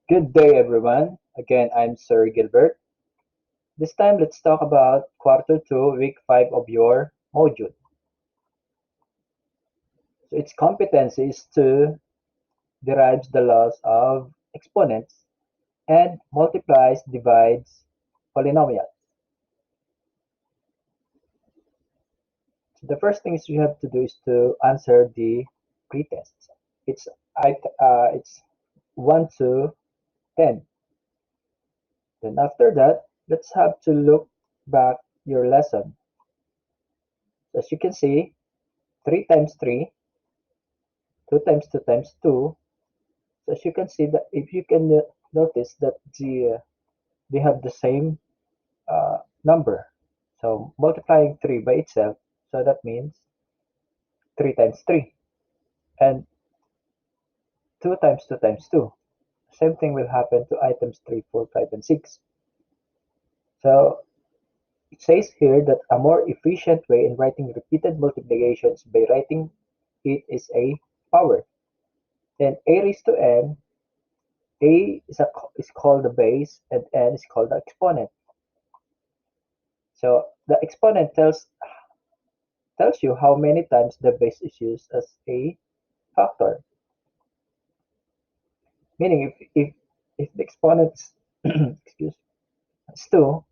Good day, everyone. Again, I'm Sir Gilbert. This time, let's talk about Quarter 2, Week 5 of your module. So, its competency is to derives the laws of exponents and multiplies, divides polynomials. So, the first thing you have to do is to answer the pretests. It's it's 1 to 10. Then after that, let's have to look back your lesson. So as you can see, 3 times 3, 2 times 2 times 2. So as you can see that if you can notice that they have the same number. So multiplying 3 by itself, so that means 3 times 3. And 2 times 2 times 2. Same thing will happen to items 3, 4, 5, and 6. So it says here that a more efficient way in writing repeated multiplications by writing it is a power. And a raised to n, a is called the base and n is called the exponent. So the exponent tells you how many times the base is used as a factor. Meaning if the exponent excuse is 2,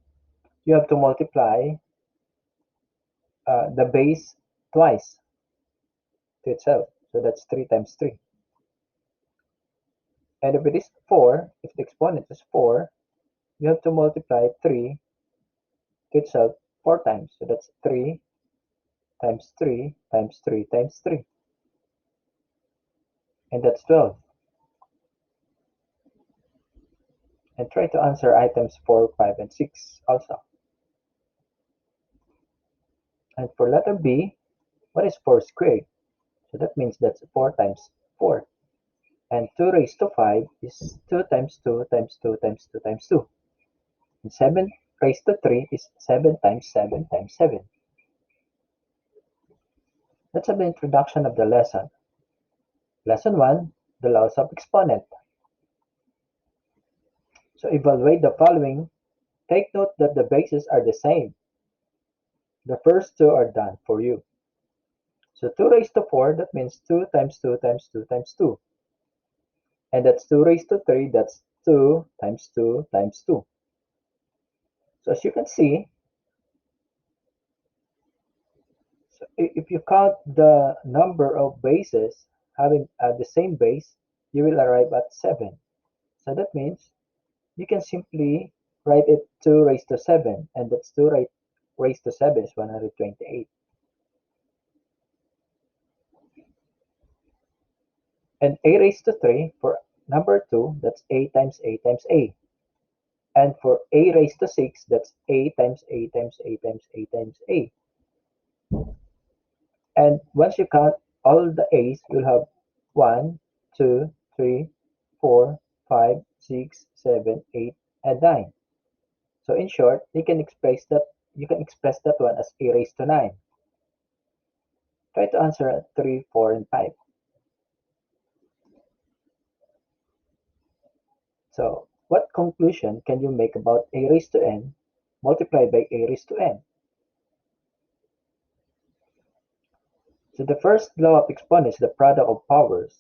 you have to multiply the base twice to itself. So that's 3 times 3. And if it is 4, if the exponent is 4, you have to multiply 3 to itself 4 times. So that's 3 times 3 times 3 times 3. And that's 12. And try to answer items 4, 5, and 6 also. And for letter B, what is 4 squared? So that means that's 4 times 4. And 2 raised to 5 is 2 times 2 times 2 times 2 times 2. And 7 raised to 3 is 7 times 7 times 7. Let's have the introduction of the lesson. Lesson 1, the laws of exponent. So evaluate the following. Take note that the bases are the same. The first two are done for you. So 2 raised to 4, that means 2 times 2 times 2 times 2. And that's 2 raised to 3, that's 2 times 2 times 2. So as you can see, so if you count the number of bases having the same base, you will arrive at 7. So that means you can simply write it 2 raised to 7, and that's 2 raised to 7 is 128. And a raised to 3 for number 2, that's a times a times a. And for a raised to 6, that's a times a times a times a times a. And once you count all the a's, you'll have 1, 2, 3, 4, 5, 6, 7, 8, and 9. So in short, you can express that one as a raised to 9. Try to answer 3, 4, and 5. So what conclusion can you make about a raised to n multiplied by a raised to n? So the first law of exponents is the product of powers.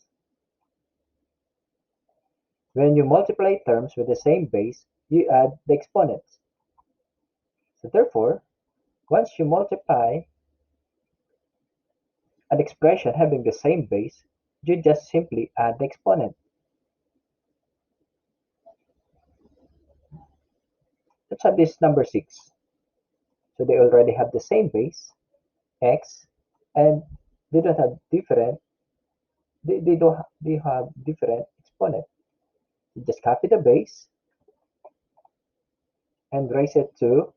When you multiply terms with the same base, you add the exponents. So therefore, once you multiply an expression having the same base, you just simply add the exponent. Let's have this number 6. So they already have the same base, x, and they don't have different, they have different exponent. You just copy the base and raise it to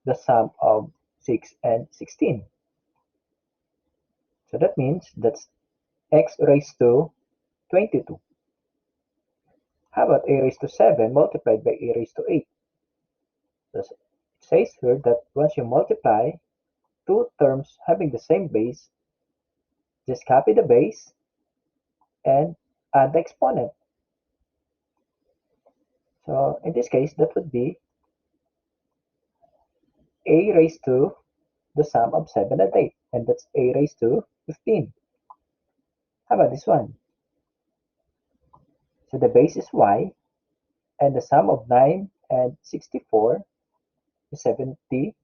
the sum of 6 and 16. So that means that's x raised to 22. How about a raised to 7 multiplied by a raised to 8? So it says here that once you multiply two terms having the same base, just copy the base and add the exponent. So in this case, that would be a raised to the sum of 7 and 8, and that's a raised to 15. How about this one? So the base is y, and the sum of 9 and 64 is 73.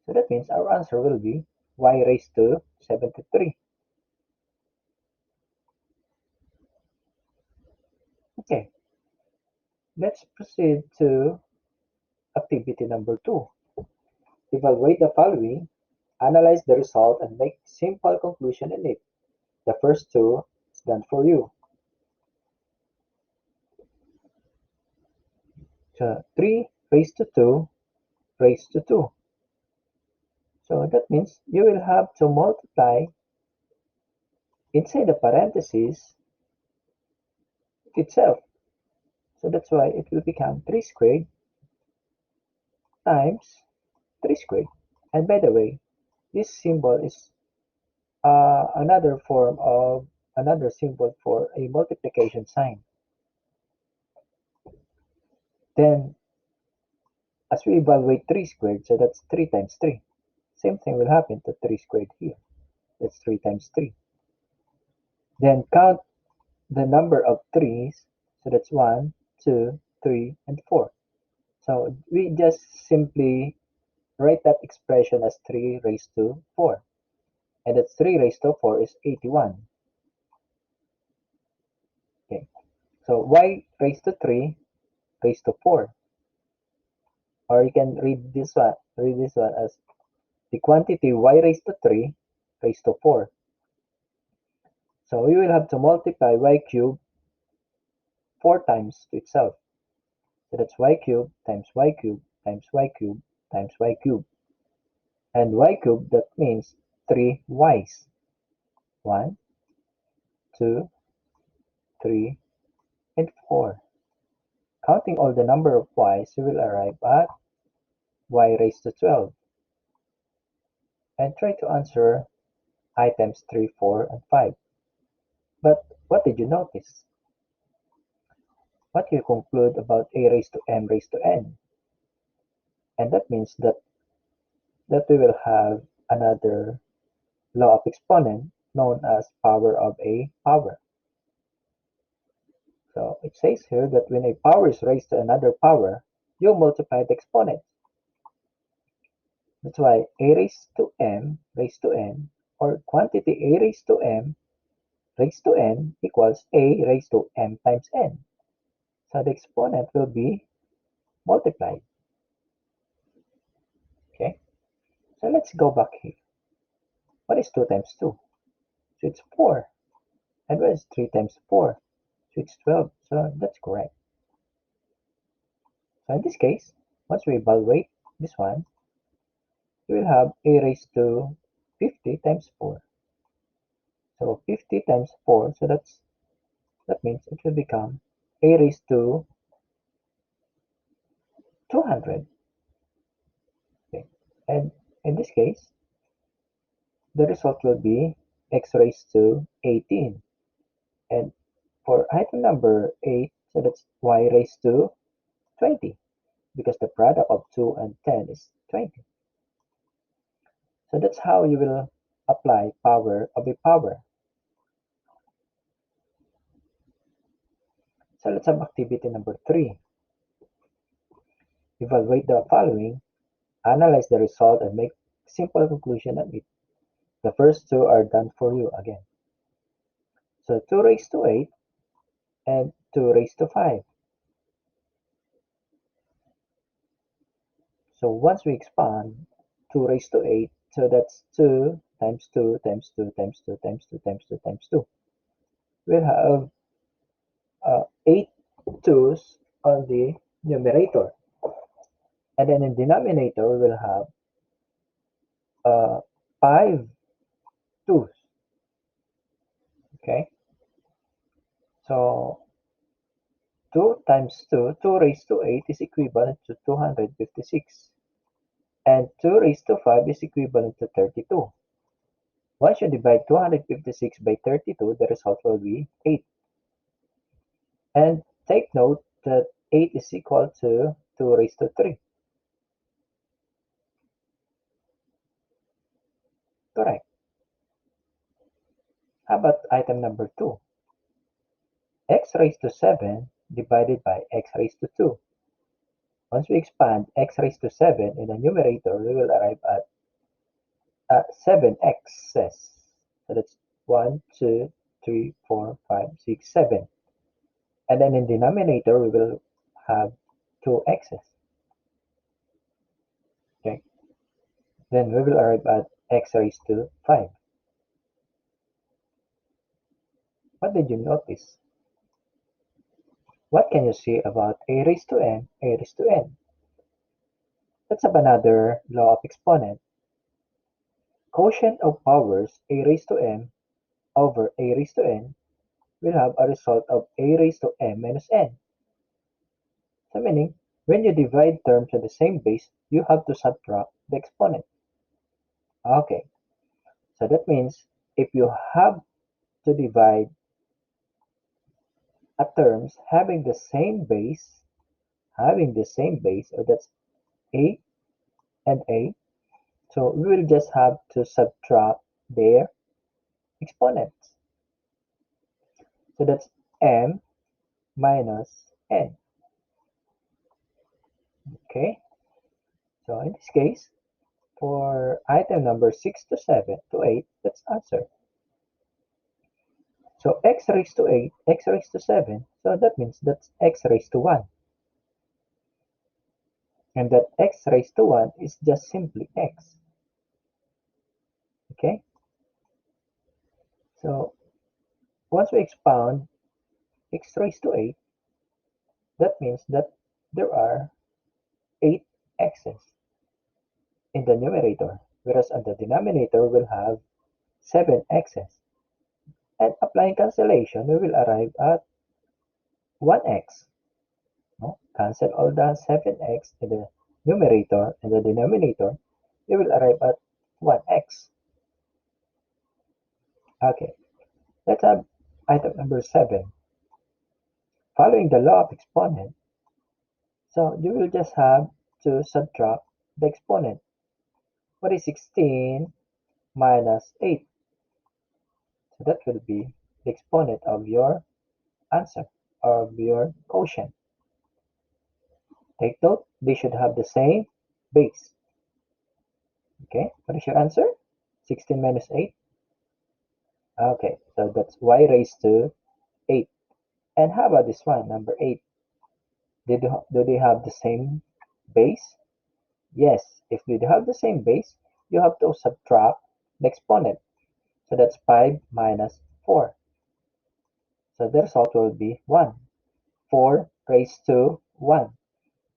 So that means our answer will be y raised to 73. Okay, let's proceed to activity number 2. Evaluate the following, analyze the result, and make simple conclusion in it. The first two is done for you. So 3 raised to 2 raised to 2. So that means you will have to multiply inside the parentheses itself. So that's why it will become 3 squared times 3 squared. And by the way, this symbol is another symbol for a multiplication sign. Then as we evaluate 3 squared, so that's 3 times 3. Same thing will happen to 3 squared here. That's 3 times 3. Then count the number of 3's. So that's 1, 2, 3, and 4. So we just simply write that expression as 3 raised to 4. And that's 3 raised to 4 is 81. Okay. So y raised to 3 raised to 4. Or you can read this one as the quantity y raised to 3 raised to 4. So we will have to multiply y cubed 4 times to itself. So that's y cubed times y cubed times y cubed times y cubed. And y cubed, that means 3 y's. 1, 2, 3, and 4. Counting all the number of y's, we will arrive at y raised to 12. And try to answer items 3, 4, and 5. But what did you notice? What you conclude about a raised to m raised to n? And that means that we will have another law of exponent known as power of a power. So it says here that when a power is raised to another power, you multiply the exponent. That's why a raised to m raised to n, or quantity a raised to m raised to n equals a raised to m times n. So the exponent will be multiplied. Okay, so let's go back here. What is 2 times 2? So it's 4. And what is 3 times 4? So it's 12. So that's correct. So in this case, once we evaluate this one, we will have a raised to 50 times 4. So 50 times 4, so that means it will become a raised to 200. Okay. And in this case, the result will be x raised to 18. And for item number 8, so that's y raised to 20, because the product of 2 and 10 is 20. So that's how you will apply power of a power. So let's have activity number 3. Evaluate the following, analyze the result, and make simple conclusion on it. The first two are done for you again. So 2 raised to 8 and 2 raised to 5. So once we expand 2 raised to 8, so that's 2 times 2 times 2 times 2 times 2 times 2 times 2. We'll have 8 2's on the numerator. And then in denominator, we will have 5 2's. Okay? So 2 times 2, 2 raised to 8 is equivalent to 256. And 2 raised to 5 is equivalent to 32. Once you divide 256 by 32, the result will be 8. And take note that 8 is equal to 2 raised to 3. Correct. How about item number 2? X raised to 7 divided by x raised to 2. Once we expand x raised to 7 in the numerator, we will arrive at 7x's. So that's 1, 2, 3, 4, 5, 6, 7. And then in denominator, we will have 2x's. Okay. Then we will arrive at x raised to 5. What did you notice? What can you say about a raised to n, a raised to n? Let's have another law of exponent. Quotient of powers a raised to m over a raised to n will have a result of a raised to m minus n. So meaning, when you divide terms on the same base, you have to subtract the exponent. Okay, so that means if you have to divide a terms having the same base, so that's a and a, so we will just have to subtract their exponents. So that's m minus n. Okay, so in this case, for item number 6 to 7 to 8, let's answer. So x raised to 8, x raised to 7, so that means that's x raised to 1. And that x raised to 1 is just simply x. Okay? So once we expound x raised to 8, that means that there are 8 x's in the numerator, whereas on the denominator we'll have 7 x's. And applying cancellation, we will arrive at 1x. No? Cancel all the 7x in the numerator and the denominator, we will arrive at 1x. Okay, let's have item number 7. Following the law of exponent, so you will just have to subtract the exponent. What is 16 minus 8? So that will be the exponent of your answer, of your quotient. Take note, they should have the same base. Okay, what is your answer? 16 minus 8? Okay, so that's y raised to 8. And how about this one, number 8? Do they have the same base? Yes, if they have the same base, you have to subtract the exponent. So that's 5 minus 4. So the result will be 1. 4 raised to 1.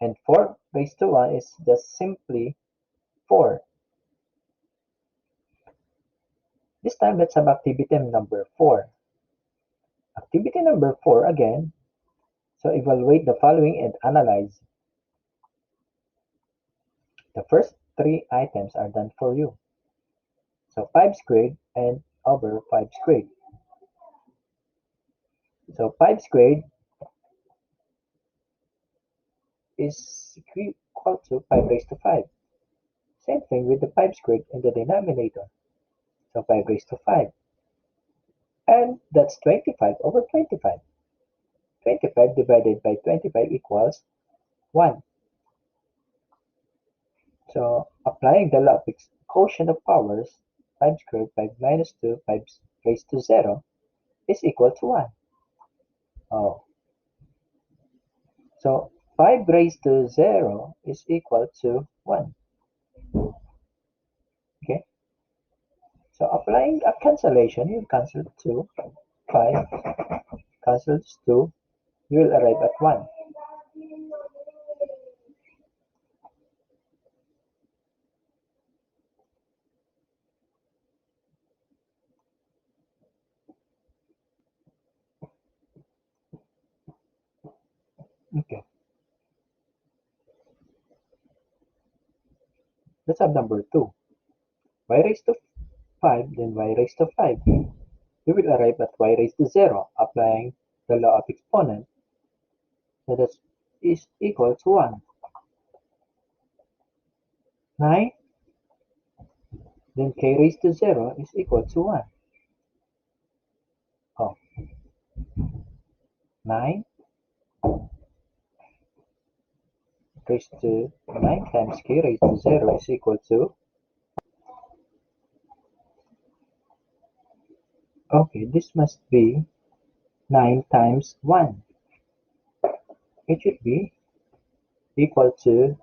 And 4 raised to 1 is just simply 4. This time, let's have activity number 4. Activity number 4 again. So evaluate the following and analyze. The first 3 items are done for you. So 5 squared and over 5 squared. So 5 squared is equal to 5 raised to 5. Same thing with the 5 squared in the denominator. So 5 raised to 5. And that's 25 over 25. 25 divided by 25 equals 1. So applying the law of quotient of powers, 5 squared, 5 minus 2, 5 raised to 0 is equal to 1. Oh. So 5 raised to 0 is equal to 1. Okay. So applying a cancellation, you cancel 2, 5, cancels 2, you will arrive at 1. Okay. Let's have number 2. Y raised to 5, then y raised to 5. We will arrive at y raised to 0, applying the law of exponent. So that's is equal to 1. 9, then k raised to 0 is equal to 1. Oh, 9 raised to 9 times k raised to 0 is equal to, okay, this must be 9 times 1. It should be equal to,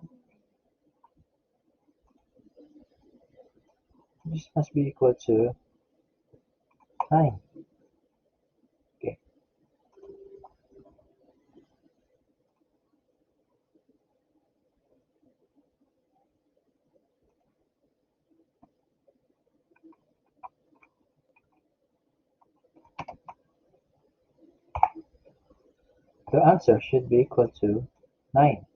this must be equal to 9. Okay, the answer should be equal to 9.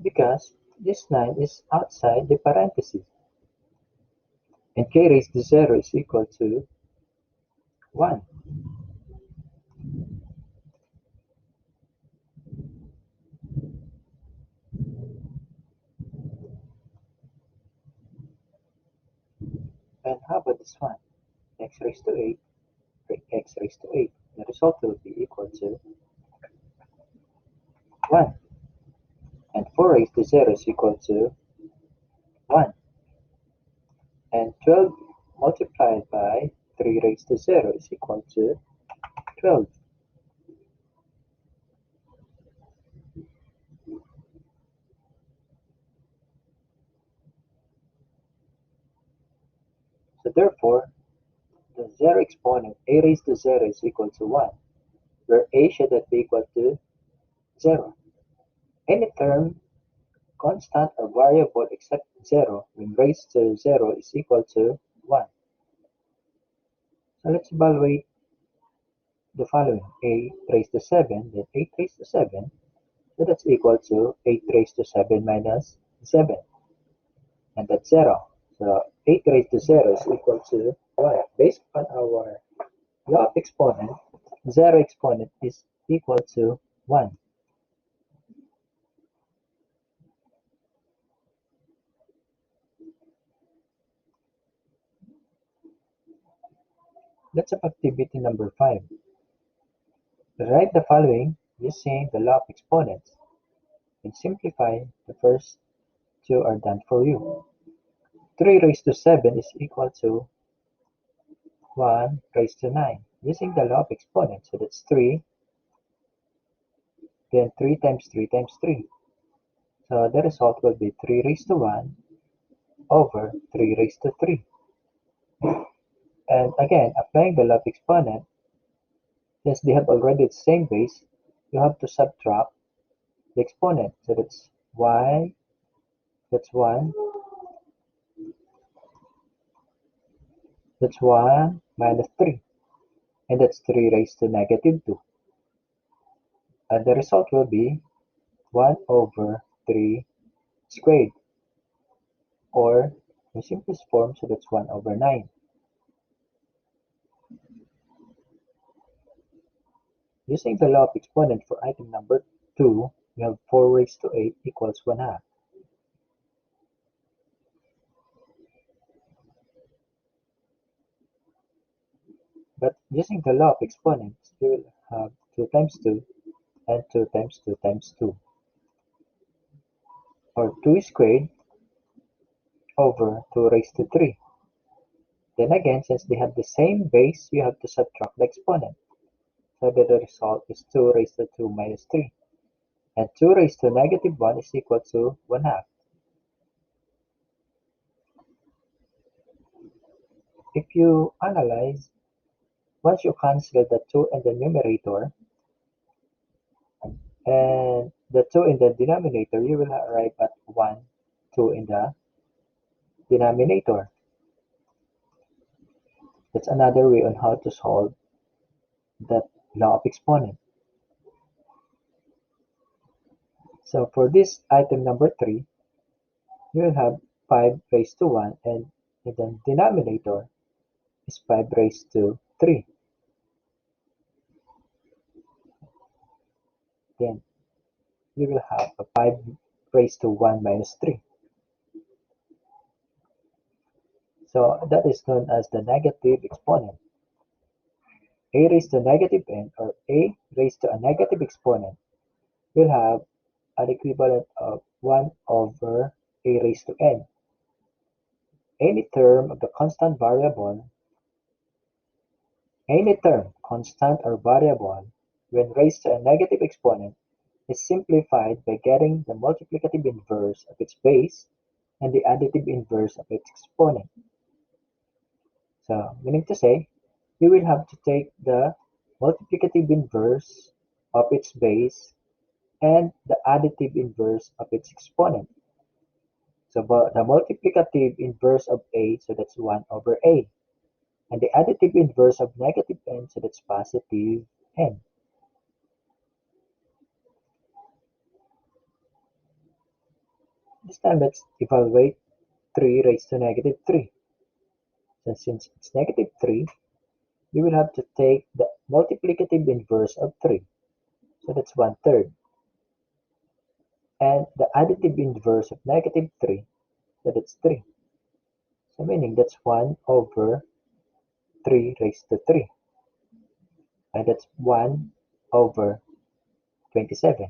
Because this 9 is outside the parentheses. And k raised to 0 is equal to 1. And how about this one? X raised to 8, x raised to 8. The result will be equal to 1. And 4 raised to 0 is equal to 1. And 12 multiplied by 3 raised to 0 is equal to 12. So therefore, the 0 exponent a raised to 0 is equal to 1, where a should not be equal to 0. Any term, constant or variable except 0 when raised to 0 is equal to 1. So let's evaluate the following. A raised to 7, then 8 raised to 7. So that's equal to 8 raised to 7 minus 7. And that's 0. So 8 raised to 0 is equal to 1. Based on our law of exponent, 0 exponent is equal to 1. Let's have activity number 5. Write the following using the law of exponents and simplify the first two are done for you. 3 raised to 7 is equal to 1 raised to 9 using the law of exponents. So that's 3, then 3 times 3 times 3. So the result will be 3 raised to 1 over 3 raised to 3. And again, applying the law of exponent, since they have already the same base, you have to subtract the exponent. So that's y, that's 1, that's 1 minus 3. And that's 3 raised to negative 2. And the result will be 1 over 3 squared, or in simplest form, so that's 1 over 9. Using the law of exponent for item number 2, we have 4 raised to 8 equals 1 half. But using the law of exponents, you will have 2 times 2 and 2 times 2 times 2, or 2 squared over 2 raised to 3. Then again, since they have the same base, you have to subtract the exponent. So that the result is 2 raised to 2 minus 3. And 2 raised to negative 1 is equal to 1 half. If you analyze, once you cancel the 2 in the numerator and the 2 in the denominator, you will arrive at 1, 2 in the denominator. That's another way on how to solve that law of exponent. So for this item number 3, you will have 5 raised to 1, and in the denominator, is 5 raised to 3. Then you will have a 5 raised to 1 minus 3. So that is known as the negative exponent. A raised to negative n, or a raised to a negative exponent, will have an equivalent of 1 over a raised to n. Any term, constant or variable, when raised to a negative exponent, is simplified by getting the multiplicative inverse of its base and the additive inverse of its exponent. So, meaning to say, we will have to take the multiplicative inverse of its base and the additive inverse of its exponent. So the multiplicative inverse of a, so that's 1 over a. And the additive inverse of negative n, so that's positive n. This time let's evaluate 3 raised to negative 3. So since it's negative 3, we will have to take the multiplicative inverse of 3. So that's 1/3. And the additive inverse of negative 3, so that's 3. So meaning that's 1 over 3 raised to 3. And that's 1 over 27.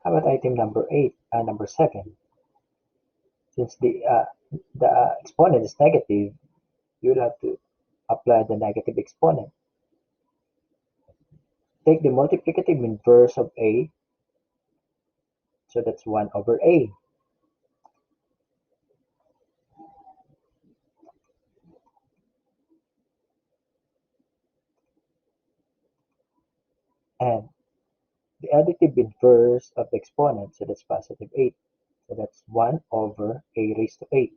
How about item number 7? Since the exponent is negative, you will have to apply the negative exponent. Take the multiplicative inverse of a, so that's 1 over a. And the additive inverse of the exponent, so that's positive 8. So that's 1 over a raised to 8.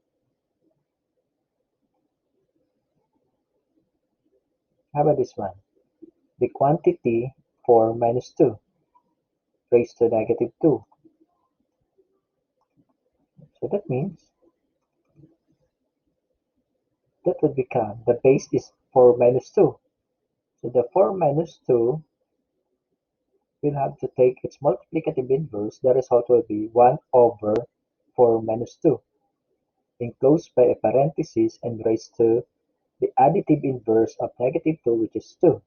How about this one? The quantity 4 minus 2 raised to negative 2. So that means that would become, the base is 4 minus 2. So the 4 minus 2 will have to take its multiplicative inverse. The result will be 1 over 4 minus 2, enclosed by a parenthesis and raised to the additive inverse of negative 2, which is 2.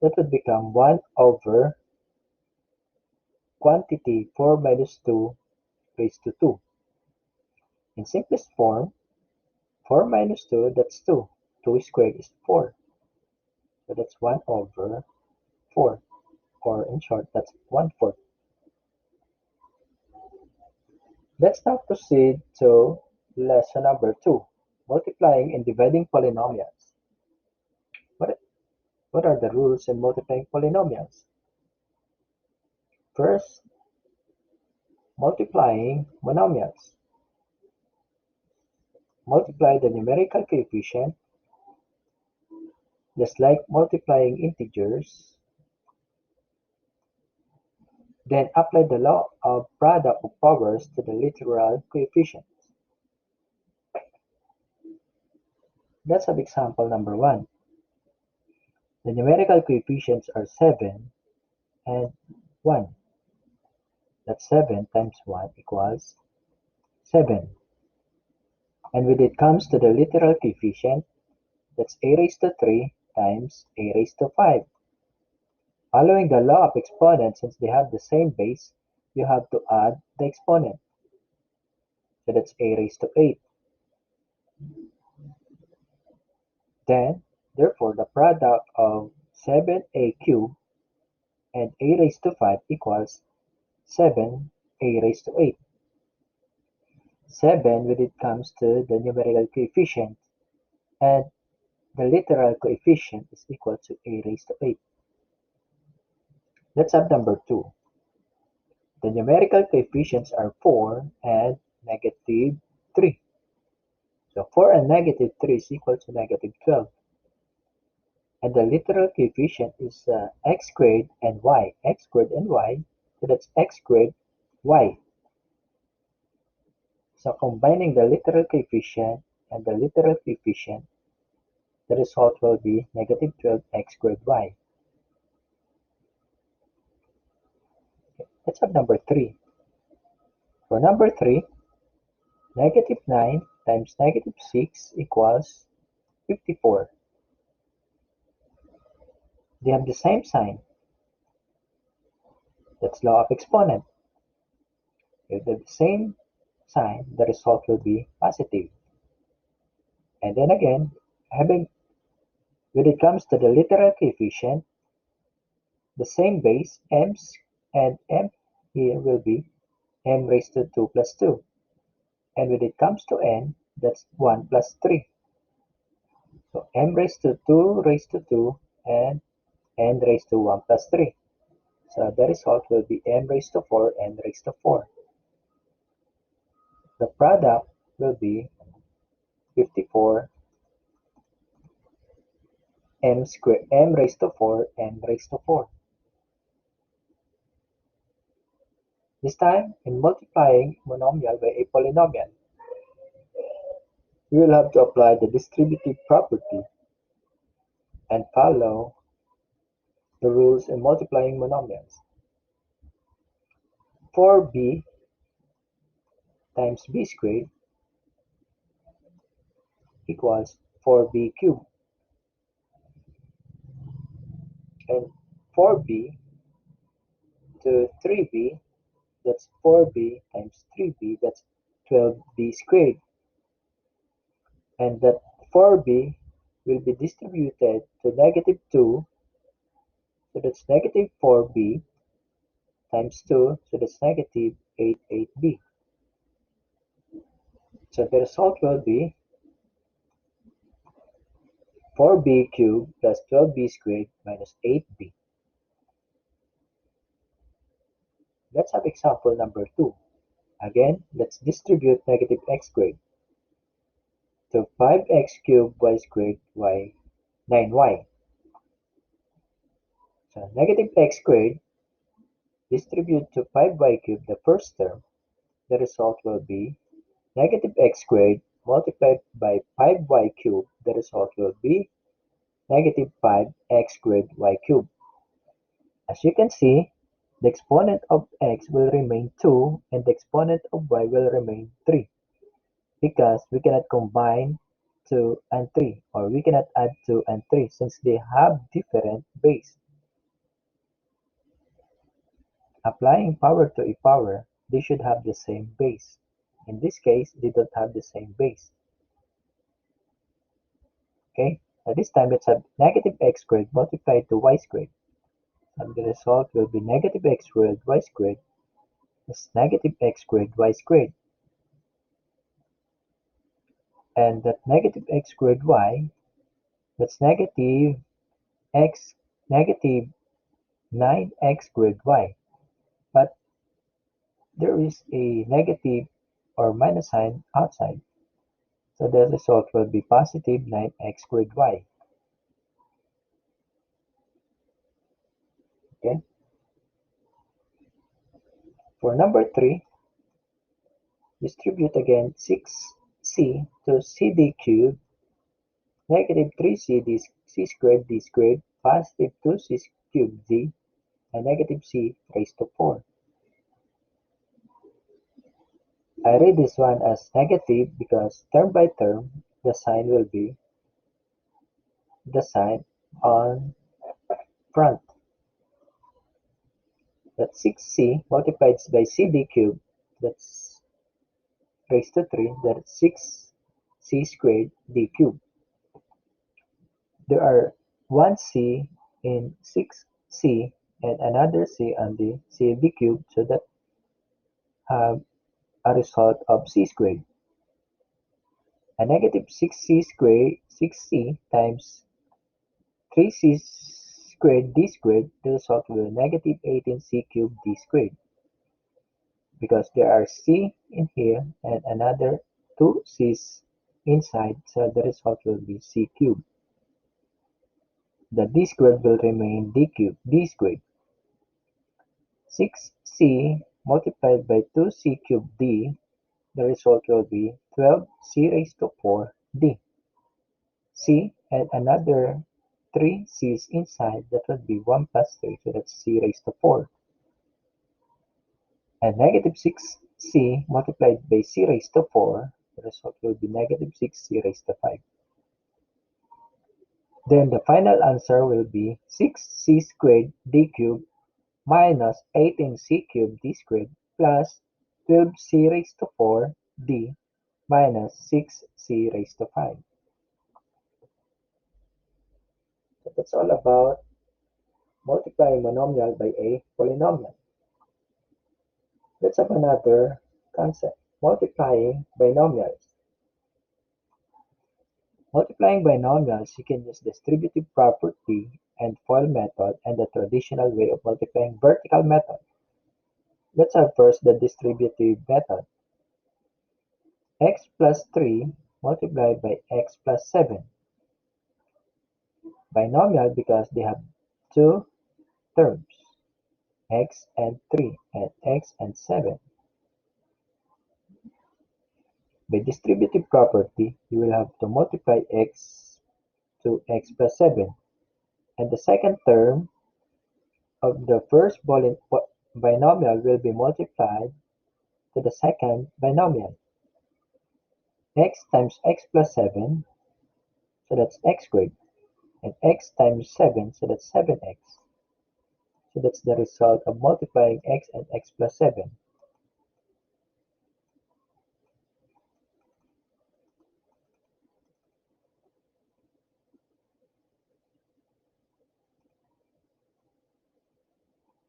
That would become 1 over quantity 4 minus 2 raised to 2. In simplest form, 4 minus 2, that's 2. 2 squared is 4. So that's 1 over 4. Or in short, that's 1/4. Let's now proceed to lesson number 2, multiplying and dividing polynomials. What, what are the rules in multiplying polynomials? First, multiplying monomials. Multiply the numerical coefficient, just like multiplying integers. Then apply the law of product of powers to the literal coefficients. Let's have example number 1. The numerical coefficients are 7 and 1. That's 7 times 1 equals 7. And when it comes to the literal coefficient, that's a raised to 3 times a raised to 5. Following the law of exponents, since they have the same base, you have to add the exponent. So that's a raised to 8. Then, therefore, the product of 7a cubed and a raised to 5 equals 7a raised to 8. 7 when it comes to the numerical coefficient, and the literal coefficient is equal to a raised to 8. Let's have number 2. The numerical coefficients are 4 and negative 3. So 4 and negative 3 is equal to negative 12. And the literal coefficient is x squared and y. X squared and y, so that's x squared y. So combining the literal coefficient and the literal coefficient, the result will be negative 12x squared y. Let's have number 3. For number 3, negative 9 times negative 6 equals 54. They have the same sign. That's law of exponent. If they have the same sign, the result will be positive. And then again, when it comes to the literal coefficient, the same base, m's, and m here will be m raised to 2 plus 2. And when it comes to n, that's 1 plus 3. So m raised to 2 and n raised to 1 plus 3. So the result will be m raised to 4, n raised to 4. The product will be 54 m squared, m raised to 4, n raised to 4. This time, in multiplying monomial by a polynomial, we will have to apply the distributive property and follow the rules in multiplying monomials. 4b times b squared equals 4b cubed. And 4b to 3b, that's 4b times 3b, that's 12b squared. And that 4b will be distributed to negative 2, so that's negative 4b times 2, so that's negative 8b. So the result will be 4b cubed plus 12b squared minus 8b. Let's have example number 2. Again, let's distribute negative x squared to 5x cubed y squared y 9y. So negative x squared distribute to 5y cubed, the first term, the result will be negative x squared multiplied by 5y cubed, the result will be negative 5x squared y cubed. As you can see, the exponent of x will remain 2 and the exponent of y will remain 3 because we cannot combine 2 and 3, or we cannot add 2 and 3 since they have different base. Applying power to a power, they should have the same base. In this case, they don't have the same base. Okay, at this time let's have negative x squared multiplied to y squared. And the result will be negative x squared y squared plus negative x squared y squared. And that negative x squared y, that's negative 9x squared y. But there is a negative or minus sign outside. So the result will be positive 9x squared y. Okay. For number 3, distribute again 6c to cd cubed, negative 3c c squared d squared, positive 2c cubed d, and negative c raised to 4. I read this one as negative because term by term, the sign will be the sign on front. That's 6c multiplied by cd cubed, that's raised to 3, that's 6c squared d cubed. There are one c in 6c and another c on the cd cubed, so that have a result of c squared. A negative 6c squared 6c times 3c squared d squared, the result will be negative 18c cubed d squared. Because there are c in here and another two c's inside, so the result will be c cubed. The d squared will remain d squared. 6c multiplied by 2c cubed d, the result will be 12c raised to 4 D. C and another 3 C's inside, that would be 1 plus 3, so that's C raised to 4. And negative 6C multiplied by C raised to 4, the result will be negative 6C raised to 5. Then the final answer will be 6C squared D cubed minus 18C cubed D squared plus 12C raised to 4 D minus 6C raised to 5. So that's all about multiplying monomial by a polynomial. Let's have another concept, multiplying binomials. Multiplying binomials, you can use distributive property and FOIL method and the traditional way of multiplying vertical method. Let's have first the distributive method. X plus 3 multiplied by x plus 7. Binomial because they have two terms, x and 3 and x and 7. By distributive property, you will have to multiply x to x plus 7. And the second term of the first binomial will be multiplied to the second binomial. X times x plus 7, so that's x squared. And x times 7, so that's 7x. So that's the result of multiplying x and x plus 7.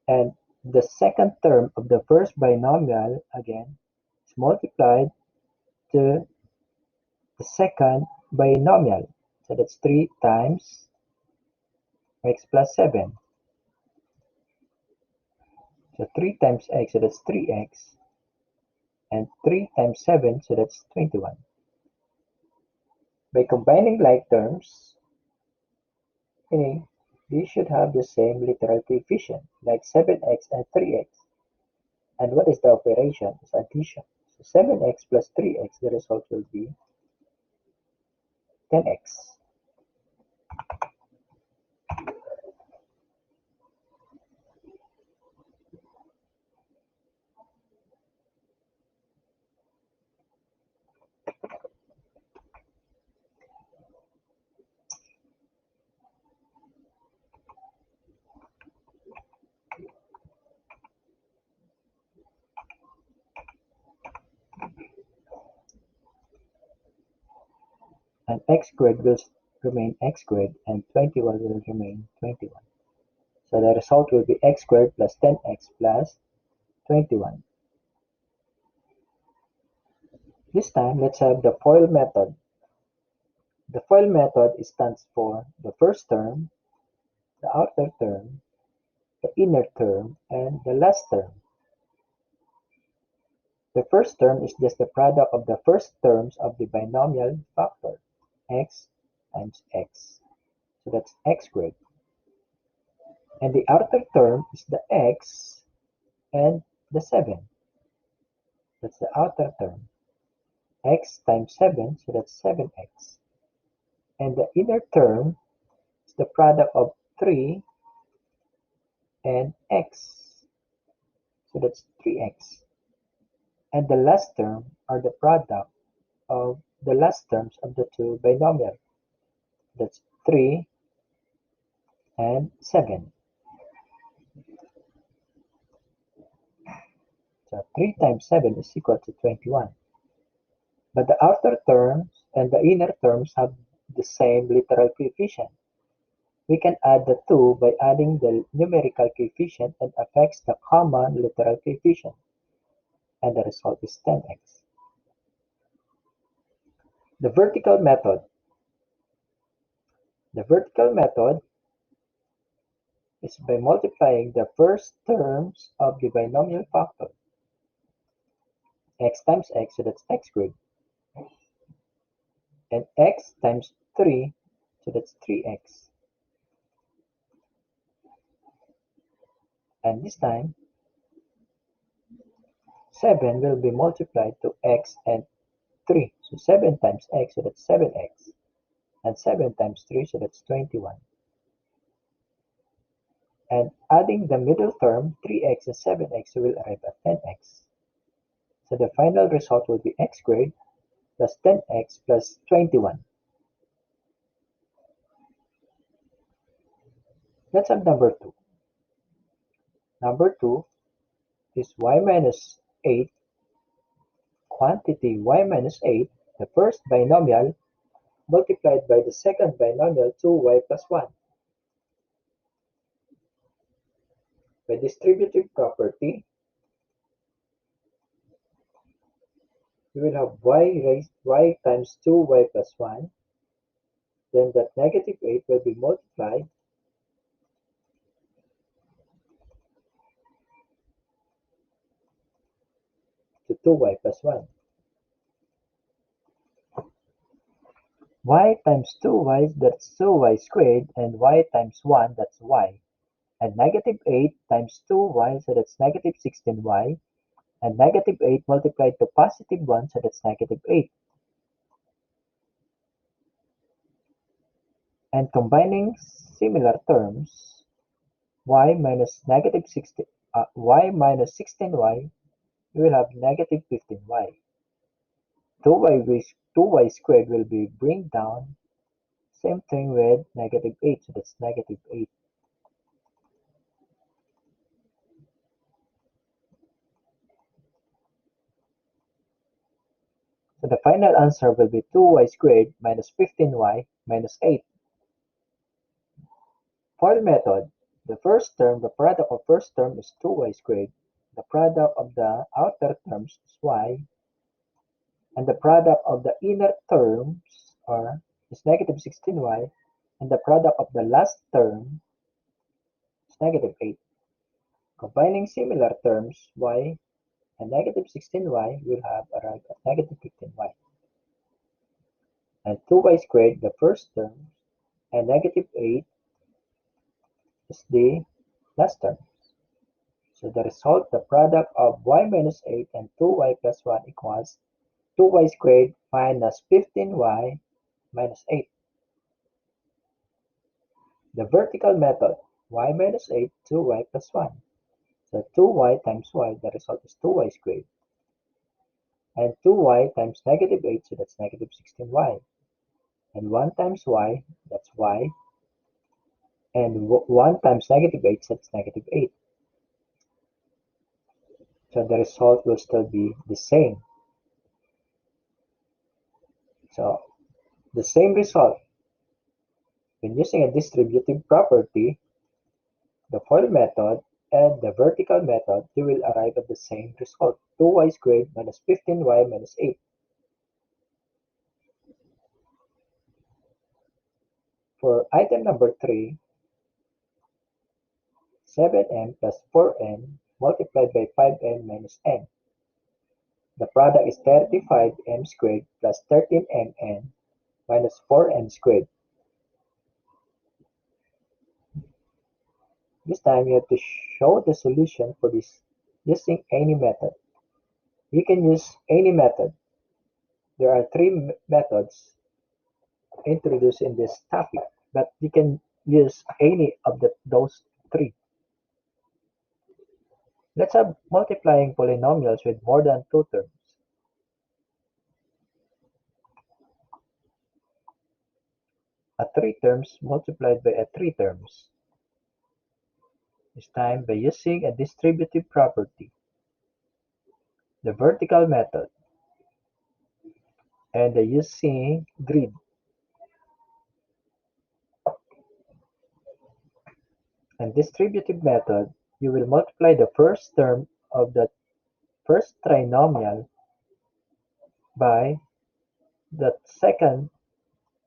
And the second term of the first binomial, again, is multiplied to the second binomial. So that's 3 times x plus 7. So 3 times x, so that's 3x. And 3 times 7, so that's 21. By combining like terms, meaning these should have the same literal coefficient, like 7x and 3x. And what is the operation? It's addition. So 7x plus 3x, the result will be 10x. And x squared will remain x squared and 21 will remain 21. So the result will be x squared plus 10x plus 21. This time, let's have the FOIL method. The FOIL method stands for the first term, the outer term, the inner term, and the last term. The first term is just the product of the first terms of the binomial factor, x times x. So that's x squared. And the outer term is the x and the 7. That's the outer term. X times 7, so that's 7x. And the inner term is the product of 3 and x. So that's 3x. And the last term are the product of the last terms of the two binomials. That's 3 and 7. So 3 times 7 is equal to 21. But the outer terms and the inner terms have the same literal coefficient. We can add the two by adding the numerical coefficient and affects the common literal coefficient. And the result is 10x. The vertical method. The vertical method is by multiplying the first terms of the binomial factor. X times x, so that's x squared. And x times 3, so that's 3x. And this time, 7 will be multiplied to x and 3. So 7 times x, so that's 7x. And 7 times 3, so that's 21. And adding the middle term, 3x and 7x, we will arrive at 10x. So the final result will be x squared plus 10x plus 21. Let's have number 2. Number 2 is y minus 8, quantity y minus 8, the first binomial, multiplied by the second binomial 2y plus 1. By distributive property, we will have y times 2y plus 1. Then that negative 8 will be multiplied to 2y plus 1. Y times 2y, that's 2y squared, and y times 1, that's y. And negative 8 times 2y, so that's negative 16y. And negative 8 multiplied to positive 1, so that's negative 8. And combining similar terms, y minus negative 16, y minus 16y, we will have negative 15y. 2y squared will be bring down, same thing with negative 8, so that's negative 8. So the final answer will be 2y squared minus 15y minus 8. For the method, the first term, the product of first term is 2y squared. The product of the outer terms is y. And the product of the inner terms is negative 16y. And the product of the last term is negative 8. Combining similar terms, y and negative 16y will have arrived at negative 15y. And 2y squared, the first term, and negative 8 is the last term. So the result, the product of y minus 8 and 2y plus 1 equals 2y squared minus 15y minus 8. The vertical method, y minus 8, 2y plus 1. So 2y times y, the result is 2y squared. And 2y times negative 8, so that's negative 16y. And 1 times y, that's y. And 1 times negative 8, so that's negative 8. So the result will still be the same. So the same result. When using a distributive property, the FOIL method and the vertical method, you will arrive at the same result, 2y squared minus 15y minus 8. For item number 3, 7m plus 4n multiplied by 5n minus n. The product is 35m squared plus 13mn minus 4n squared. This time you have to show the solution for this using any method. You can use any method. There are 3 methods introduced in this topic, but you can use any of those 3. Let's have multiplying polynomials with more than 2 terms. A 3 terms multiplied by a 3 terms. This time by using a distributive property, the vertical method, and the using grid. And distributive method, you will multiply the first term of the first trinomial by the second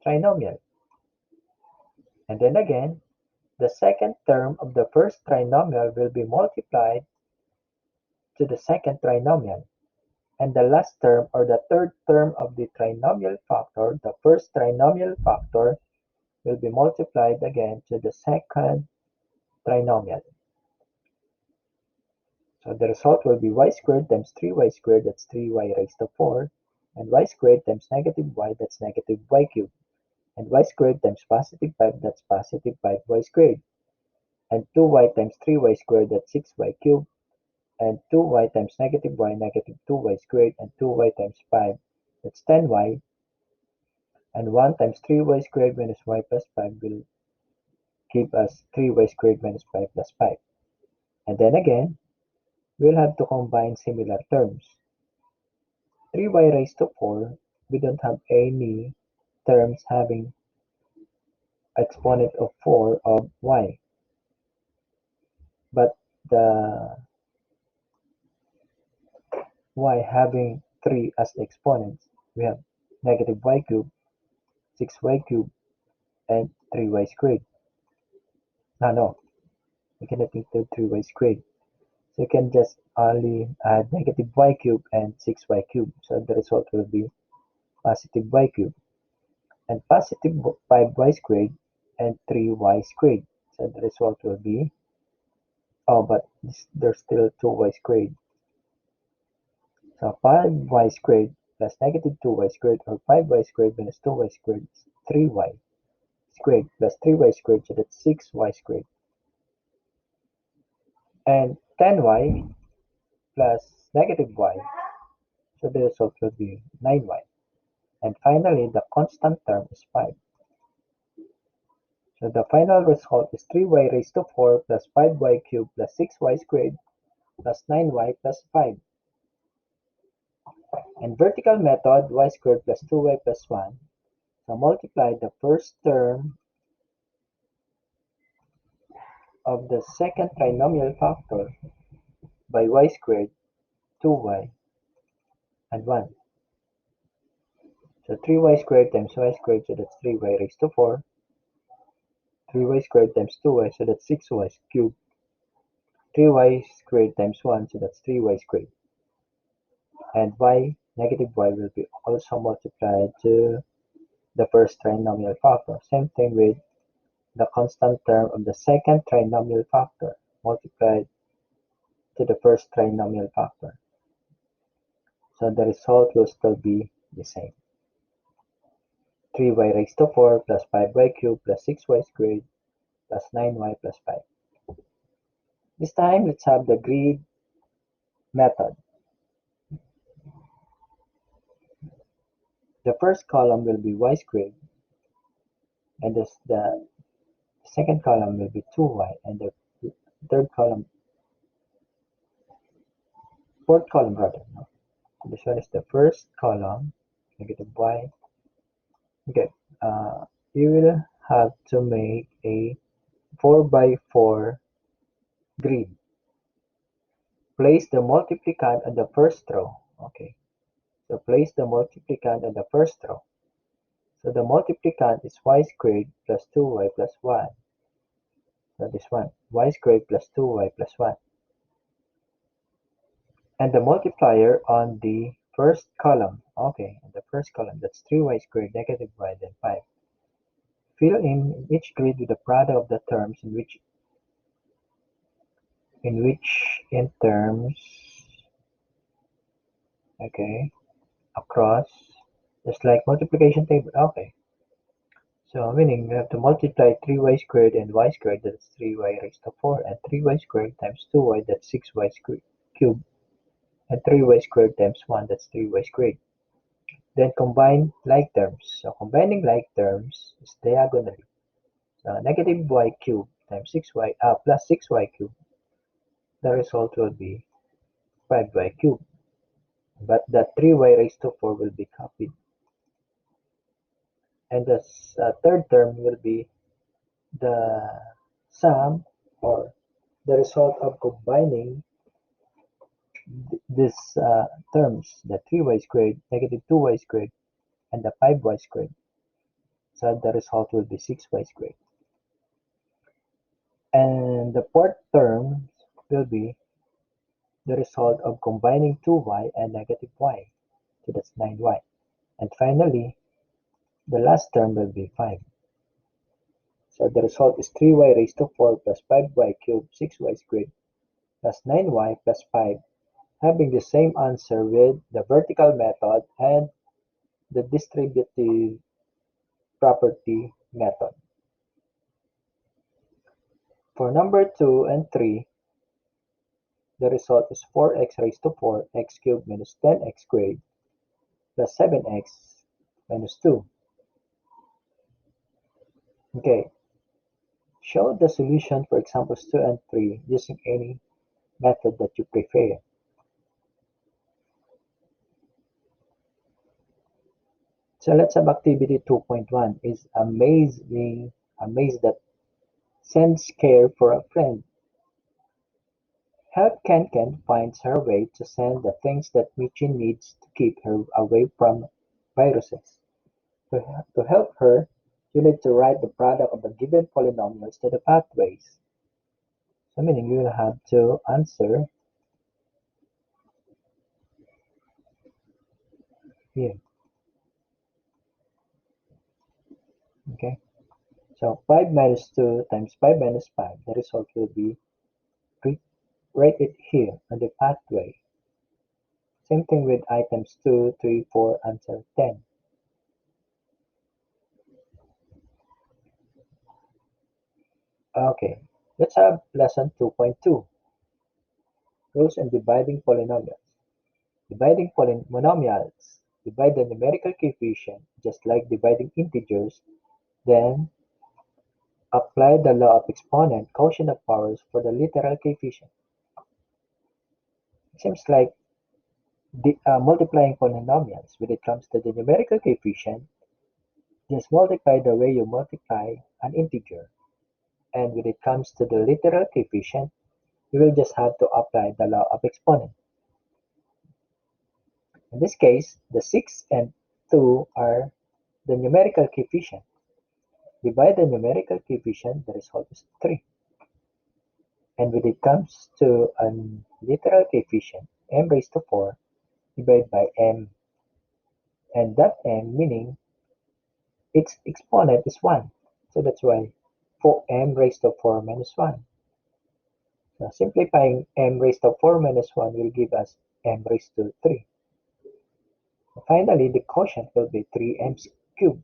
trinomial. And then again, the second term of the first trinomial will be multiplied to the second trinomial. And the last term or the third term of the trinomial factor, the first trinomial factor, will be multiplied again to the second trinomial. So the result will be y squared times 3y squared, that's 3y raised to 4, And y squared times negative y, that's negative y cubed. And y squared times positive 5, that's positive 5y squared. And 2y times 3y squared, that's 6y cubed. And 2y times negative 2y squared. And 2y times 5, that's 10y. And 1 times 3y squared minus y plus 5 will give us 3y squared minus 5 plus 5. And then again, we'll have to combine similar terms. 3y raised to 4, we don't have any terms having exponent of 4 of y. But the y having 3 as the exponents, we have negative y cubed, 6y cubed, and 3y squared. No, we cannot include 3y squared. So you can just only add negative y cubed and 6y cubed. So the result will be positive y cubed and positive 5y squared and 3y squared. So the result will be, but there's still 2y squared. So 5y squared plus negative 2y squared, or 5y squared minus 2y squared is 3y squared plus 3y squared, so that's 6y squared. And 10y plus negative y, so the result will be 9y. And finally, the constant term is 5. So the final result is 3y raised to 4 plus 5y cubed plus 6y squared plus 9y plus 5. And vertical method, y squared plus 2y plus 1. So multiply the first term of the second trinomial factor by y squared, 2y, and 1. So 3y squared times y squared, so that's 3y raised to 4. 3y squared times 2y, so that's 6y cubed. 3y squared times 1, so that's 3y squared. And y, negative y, will be also multiplied to the first trinomial factor. Same thing with the constant term of the second trinomial factor multiplied to the first trinomial factor. So the result will still be the same. 3y raised to 4 plus 5y cubed plus 6y squared plus 9y plus 5. This time, let's have the grid method. The first column will be y squared, and the second column will be 2y, and the fourth column rather. No? This one is the first column, negative y. Okay, you will have to make a 4x4 grid. Place the multiplicand on the first row. Okay, so place the multiplicand on the first row. So the multiplicand is y squared plus 2y plus 1. So this one, y squared plus 2y plus 1. And the multiplier on the first column. Okay, in the first column, that's 3y squared negative y, then 5. Fill in each grid with the product of the terms in terms, okay, across, just like multiplication table. Okay, so meaning we have to multiply 3y squared and y squared, that's 3y raised to 4, and 3y squared times 2y, that's 6y cubed, and 3y squared times 1, that's 3y squared. Then combine like terms. So combining like terms is diagonally. So negative y cubed times 6y plus 6y cubed, the result will be 5y cubed. But the 3y raised to 4 will be copied. And the third term will be the sum or the result of combining these terms, the 3y squared, negative 2y squared, and the 5y squared. So the result will be 6y squared. And the fourth term will be the result of combining 2y and negative y. So that's 9y. And finally, the last term will be 5. So the result is 3y raised to 4 plus 5y cubed, 6y squared, plus 9y plus 5, having the same answer with the vertical method and the distributive property method. For number 2 and 3, the result is 4x raised to 4 x cubed minus 10x squared plus 7x minus 2. Okay, show the solution for examples 2 and 3 using any method that you prefer. So let's have activity 2.1 is amazed that sends care for a friend. Help Ken finds her way to send the things that Michi needs to keep her away from viruses. To help her, you need to write the product of the given polynomials to the pathways. So meaning you will have to answer here. Okay. So 5 minus 2 times 5 minus 5, the result will be, write it here on the pathway. Same thing with items 2, 3, 4 until 10. Okay, let's have lesson 2.2. Rules and dividing polynomials. Dividing monomials. Divide the numerical coefficient just like dividing integers, then apply the law of exponent, quotient of powers for the literal coefficient. It seems like multiplying polynomials. When it comes to the numerical coefficient, just multiply the way you multiply an integer. And when it comes to the literal coefficient, you will just have to apply the law of exponent. In this case, the 6 and 2 are the numerical coefficient. Divide the numerical coefficient, the result is 3. And when it comes to a literal coefficient, m raised to 4, divide by m. And that m meaning its exponent is 1. So that's why 4m raised to 4 minus 1. So simplifying m raised to 4 minus 1 will give us m raised to 3. Finally, the quotient will be 3m cubed.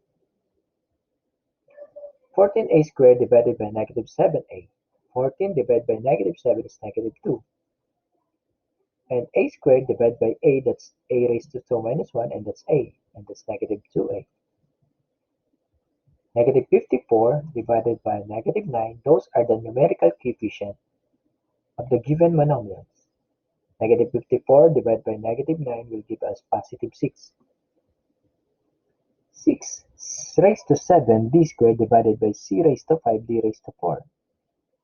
14a squared divided by negative 7a. 14 divided by negative 7 is negative 2. And a squared divided by a, that's a raised to 2 minus 1, and that's a, and that's negative 2a. Negative 54 divided by negative 9, those are the numerical coefficient of the given monomials. Negative 54 divided by negative 9 will give us positive 6. 6 raised to 7 d squared divided by c raised to 5 d raised to 4.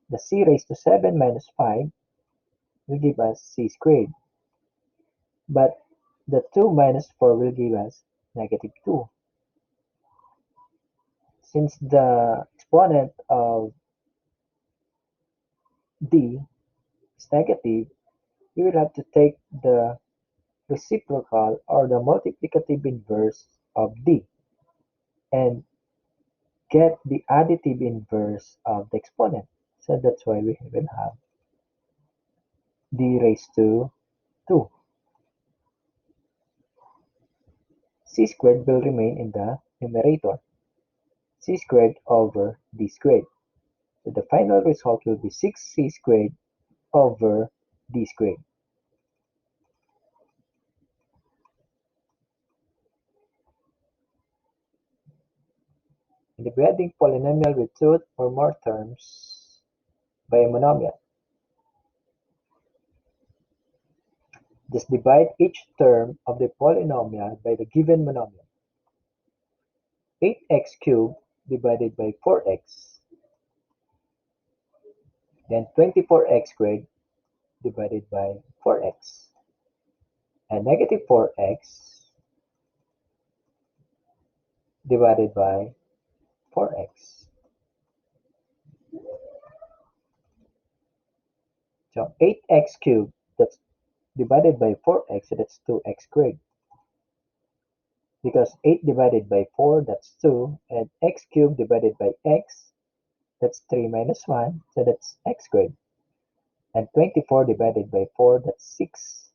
The c raised to 7 minus 5 will give us c squared. But the 2 minus 4 will give us negative 2. Since the exponent of d is negative, you will have to take the reciprocal or the multiplicative inverse of d and get the additive inverse of the exponent. So that's why we will have d raised to 2. C squared will remain in the numerator. C squared over d squared. So the final result will be 6c squared over d squared. In dividing polynomial with two or more terms by a monomial, just divide each term of the polynomial by the given monomial. 8x cubed divided by 4x, then 24x squared divided by 4x, and negative 4x divided by 4x. So 8x cubed, that's divided by 4x, so that's 2x squared. Because 8 divided by 4, that's 2, and x cubed divided by x, that's 3 minus 1, so that's x squared. And 24 divided by 4, that's 6.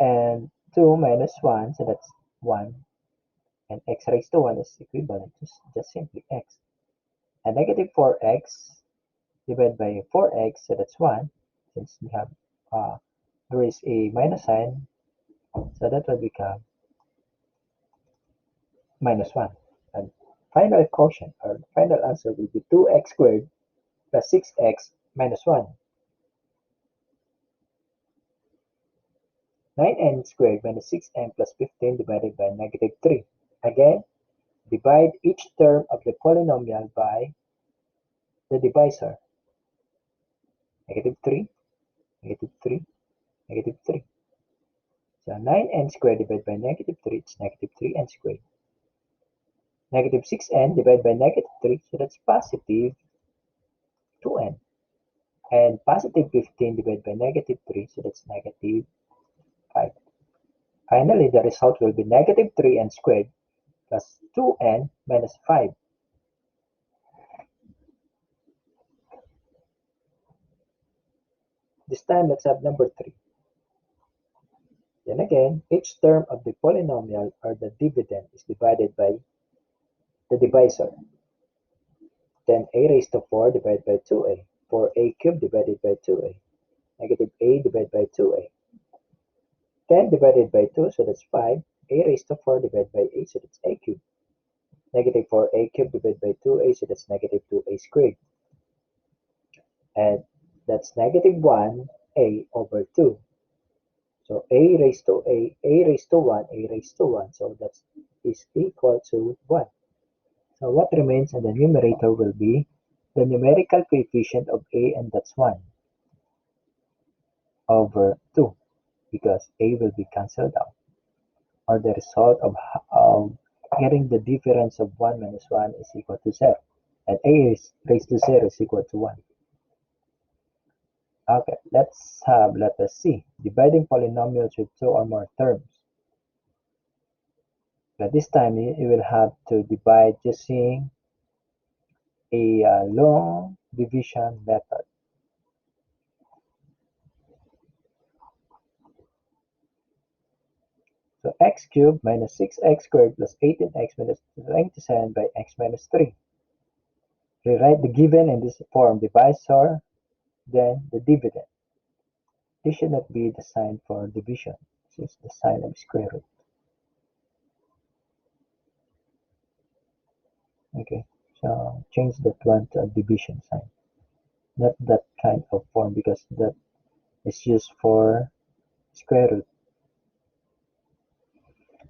And 2 minus 1, so that's 1. and x raised to 1 is equivalent to just simply x. And negative 4x divided by 4x, so that's 1. Since we have there is a minus sign, so that will become minus 1. And final quotient or final answer will be 2x squared plus 6x minus 1. 9n squared minus 6n plus 15 divided by negative 3. Again, divide each term of the polynomial by the divisor. Negative 3, negative 3, negative 3. So 9n squared divided by negative 3, it's negative 3n squared. Negative 6n divided by negative 3, so that's positive 2n. And positive 15 divided by negative 3, so that's negative 5. Finally, the result will be negative 3n squared plus 2n minus 5. This time, let's have number 3. Then again, each term of the polynomial or the dividend is divided by the divisor. Then a raised to 4 divided by 2a. 4a cubed divided by 2a. Negative a divided by 2a. 10 divided by 2, so that's 5. A raised to 4 divided by a, so that's a cubed. Negative 4a cubed divided by 2a, so that's negative 2a squared. And that's negative 1a over 2. So a raised to 1, a raised to 1. So that is equal to 1. So what remains in the numerator will be the numerical coefficient of a, and that's 1 over 2, because a will be cancelled out. Or the result of getting the difference of 1 minus 1 is equal to 0. And a is raised to 0 is equal to 1. Okay, let's have letter C, dividing polynomials with 2 or more terms. But this time you will have to divide using a long division method. So x cubed minus 6x squared plus 18x minus 27 by x minus 3. Rewrite the given in this form, divisor, then the dividend. This should not be the sign for division. This is the sign of square root. Okay, so change that one to a division sign. Not that kind of form, because that is used for square root.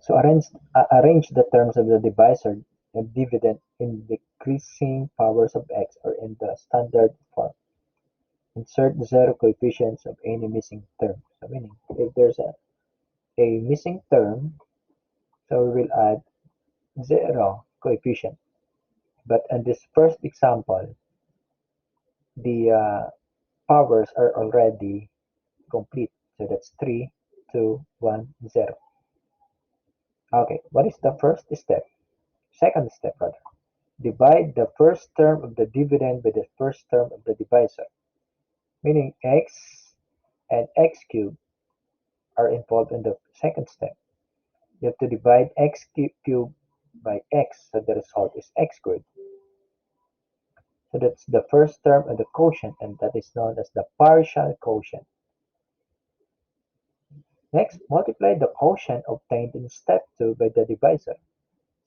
So arrange the terms of the divisor and dividend in decreasing powers of x, or in the standard form. Insert the zero coefficients of any missing term. So meaning, if there's a missing term, so we will add 0 coefficient. But in this first example, the powers are already complete. So that's 3, 2, 1, 0. Okay, what is the first step? Second step, rather. Divide the first term of the dividend by the first term of the divisor. Meaning x and x cubed are involved in the second step. You have to divide x cubed by x, so the result is x squared. So that's the first term of the quotient, and that is known as the partial quotient. Next, multiply the quotient obtained in step 2 by the divisor.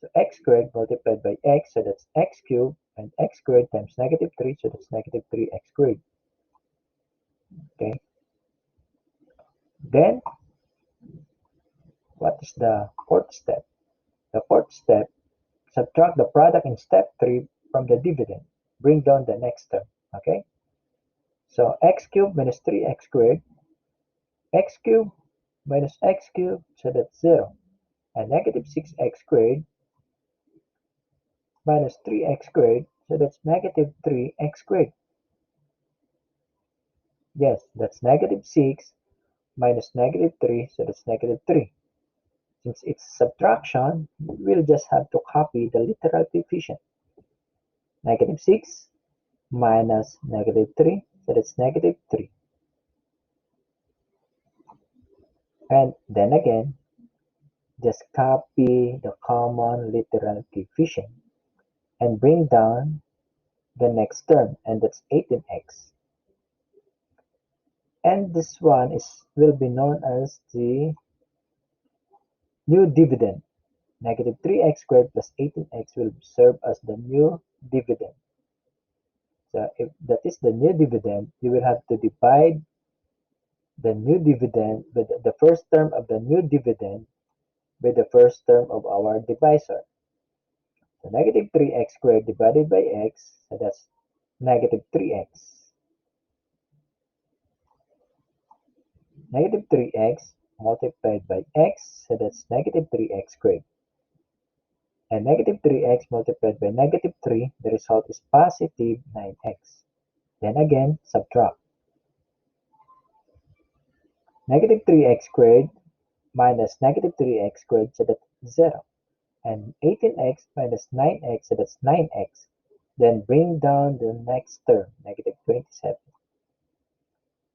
So x squared multiplied by x, so that's x cubed, and x squared times negative 3, so that's negative 3x squared. Okay. Then, what is the fourth step? The fourth step, subtract the product in step 3 from the dividend. Bring down the next term. Okay. So x cubed minus 3x squared, x cubed minus x cubed, so that's 0. And negative 6x squared minus 3x squared, so that's negative 3x squared. Yes, that's negative 6 minus negative 3, so that's negative 3. Since it's subtraction, we'll just have to copy the literal coefficient. Negative 6 minus negative 3, so that's negative 3. And then again, just copy the common literal coefficient and bring down the next term, and that's 18x. And this one will be known as the new dividend. Negative 3x squared plus 18x will serve as the new dividend. So if that is the new dividend, you will have to divide the new dividend with the first term of the new dividend with the first term of our divisor. So negative 3x squared divided by x, so that's negative 3x. Negative 3x multiplied by x, so that's negative 3x squared. And negative 3x multiplied by negative 3, the result is positive 9x. Then again, subtract. Negative 3x squared minus negative 3x squared, so that's 0. And 18x minus 9x, so that's 9x. Then bring down the next term, negative 27.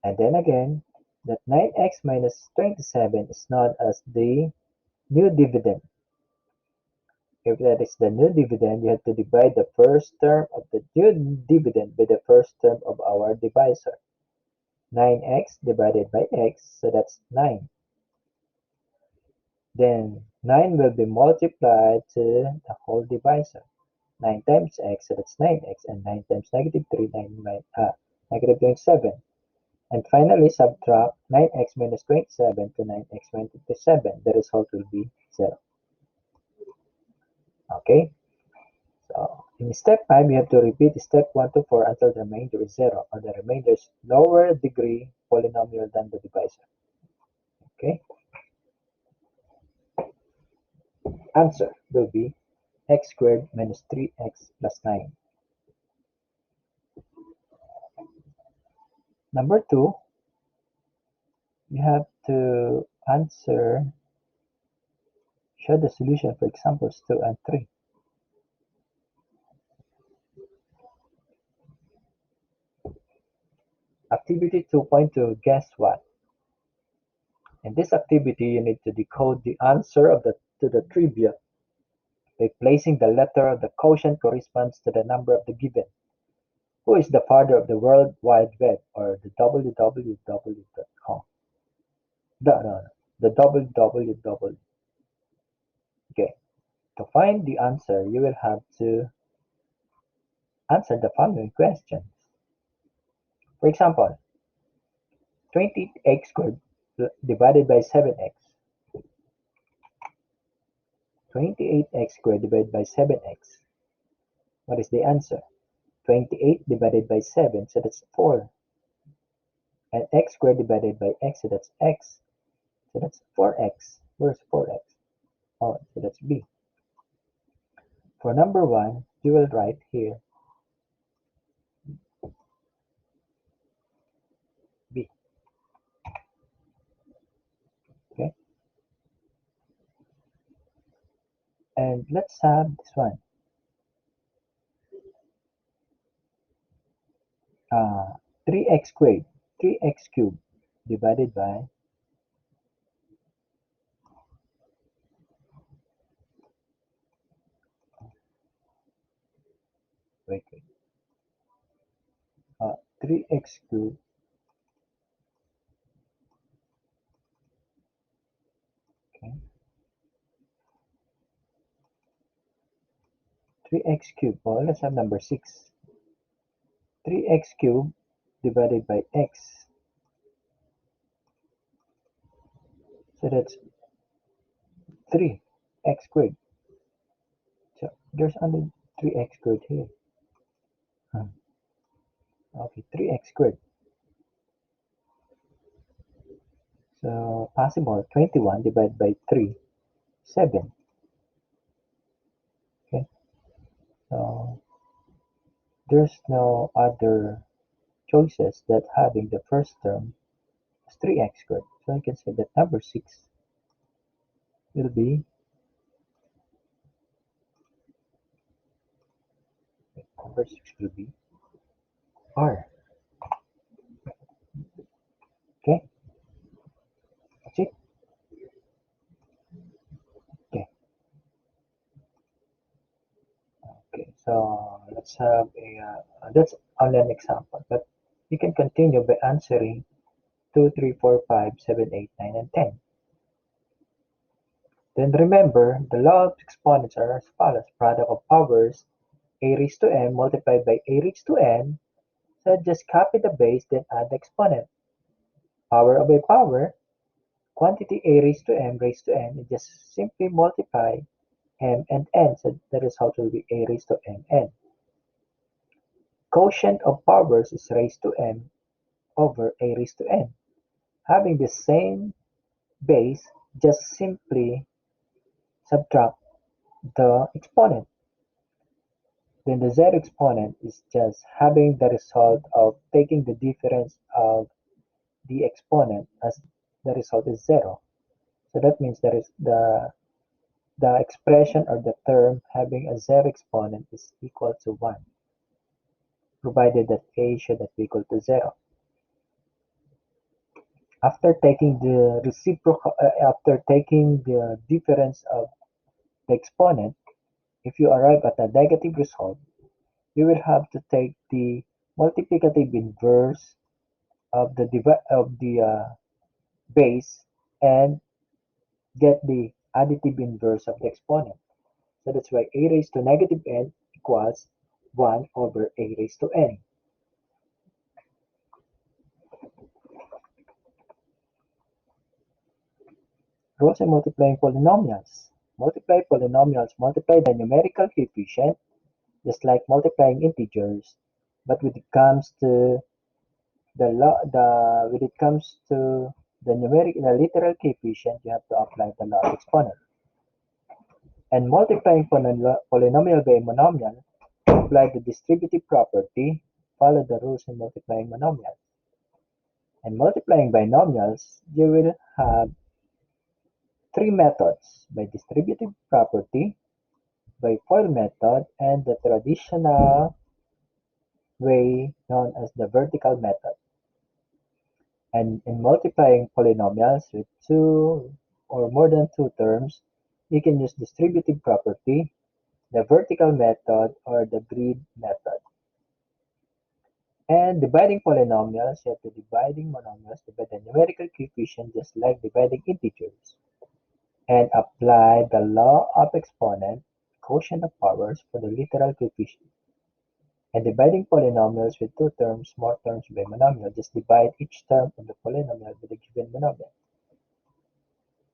And then again, that 9x minus 27 is known as the new dividend. If that is the new dividend, you have to divide the first term of the new dividend by the first term of our divisor. 9x divided by x, so that's 9. Then 9 will be multiplied to the whole divisor. 9 times x, so that's 9x, and 9 times negative 3, negative 27. And finally, subtract 9x minus 27 to 9x minus 27. The result will be 0. Okay? So, in step 5, you have to repeat step 1 to 4 until the remainder is 0, or the remainder is lower degree polynomial than the divisor. Okay? Answer will be x squared minus 3x plus 9. Number 2, you have to show the solution for examples 2 and 3. Activity 2.2, guess what? In this activity, you need to decode the answer to the trivia by placing the letter of the quotient corresponds to the number of the given. Who is the father of the World Wide Web, or the www.com? No, the www. Okay. To find the answer, you will have to answer the following questions. For example, 28x squared divided by 7x. 28x squared divided by 7x. What is the answer? 28 divided by 7, so that's 4. And x squared divided by x, so that's x. So that's 4x. Where's 4x? Oh, so that's B. For number 1, you will write here B. Okay? And let's have this one. 3x squared, 3x cubed divided by, wait, 3x cubed, okay, 3x cubed, well, let's have number 6. 3x cubed divided by x, so that's 3x squared. So there's only 3x squared here. Okay, 3x squared. So possible 21 divided by 3, 7. Okay, so there's no other choices that having the first term is 3x squared. So I can say that number 6 will be, R. Okay, that's it. So let's have that's only an example, but you can continue by answering 2, 3, 4, 5, 7, 8, 9, and 10. Then remember, the law of exponents are as follows. Product of powers, a raised to m multiplied by a raised to n. So just copy the base, then add the exponent. Power of a power, quantity a raised to n, you just simply multiply m and n. So the result will be a raised to m n. Quotient of powers is raised to m over a raised to n. Having the same base, just simply subtract the exponent. Then the z exponent is just having the result of taking the difference of the exponent as the result is 0. So that means there is the expression or the term having a z exponent is equal to 1, provided that a should not be equal to 0. After taking the after taking the difference of the exponent, if you arrive at a negative result, you will have to take the multiplicative inverse of the base and get the additive inverse of the exponent. So that's why a raised to negative n equals 1 over a raised to n. Rules in multiplying polynomials. Multiply polynomials, multiply the numerical coefficient, just like multiplying integers. But when it comes to when it comes to the literal coefficient, you have to apply the law of exponent. And multiplying polynomial by monomial, apply the distributive property, follow the rules in multiplying monomials. And multiplying binomials, you will have three methods: by distributive property, by FOIL method, and the traditional way known as the vertical method. And in multiplying polynomials with two or more than two terms, you can use distributive property, the vertical method, or the grid method. And dividing polynomials, you have to dividing monomials by the numerical coefficient just like dividing integers. And apply the law of exponent, quotient of powers for the literal coefficient. And dividing polynomials with two terms, more terms by monomial, just divide each term of the polynomial by the given monomial.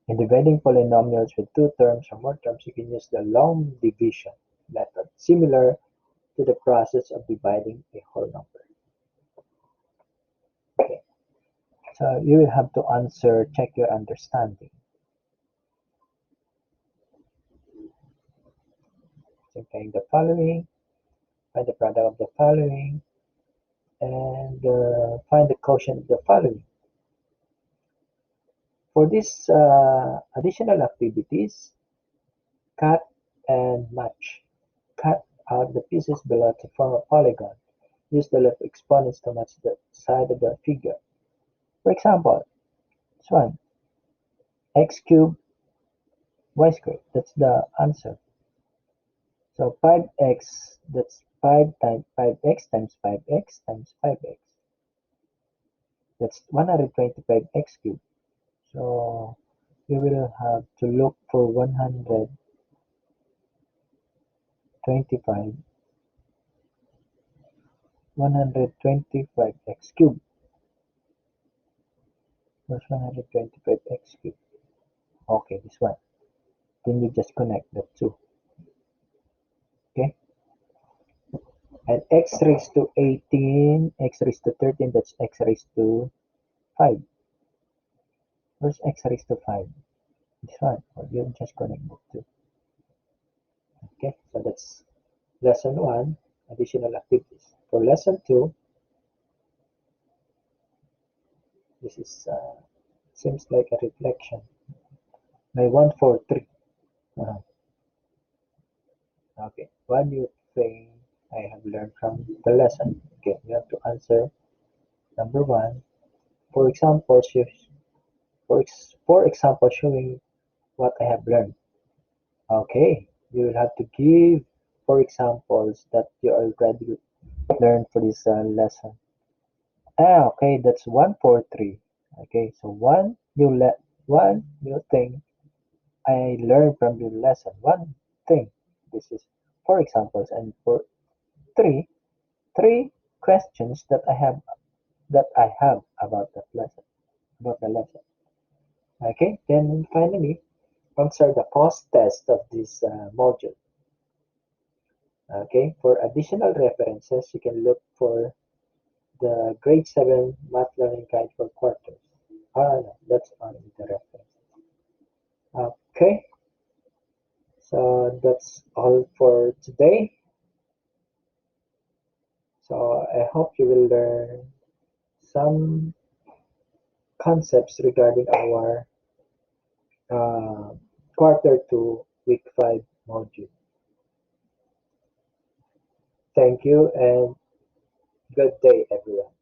In dividing polynomials with two terms or more terms, you can use the long division method, similar to the process of dividing a whole number. Okay. So you will have to answer, check your understanding. Simplifying the following, find the product of the following, and find the quotient of the following. For these additional activities, cut and match. Cut out the pieces below to form a polygon. Use the left exponents to match the side of the figure. For example, this one, x cubed y squared. That's the answer. So 5x, that's 5 times 5x times 5x times 5x. That's 125x cubed. So you will have to look for 125x cubed. That's 125x cubed. Okay, this one. Then you just connect the two. Okay? And x raised to 18, x raised to 13, that's x raised to 5. Where's x raised to 5? This one. Or you just connect the two. Okay, so that's lesson 1, additional activities. For lesson 2, this is seems like a reflection. My 143. Uh-huh. Okay, what do you think I have learned from the lesson? Okay, you have to answer number 1. For example, for example, showing what I have learned. Okay, you will have to give for examples that you already learned for this lesson. Okay, that's 143. Okay, so one new thing I learned from the lesson. One thing. This is for examples, and for three, three questions that I have about that lesson, about the lesson. Okay, then finally, answer the post test of this module. Okay, for additional references, you can look for the grade 7 math learning guide for quarters. No, that's only the reference. Okay, so that's all for today. So I hope you will learn some concepts regarding our uh, quarter 2 week 5 module. Thank you and good day everyone.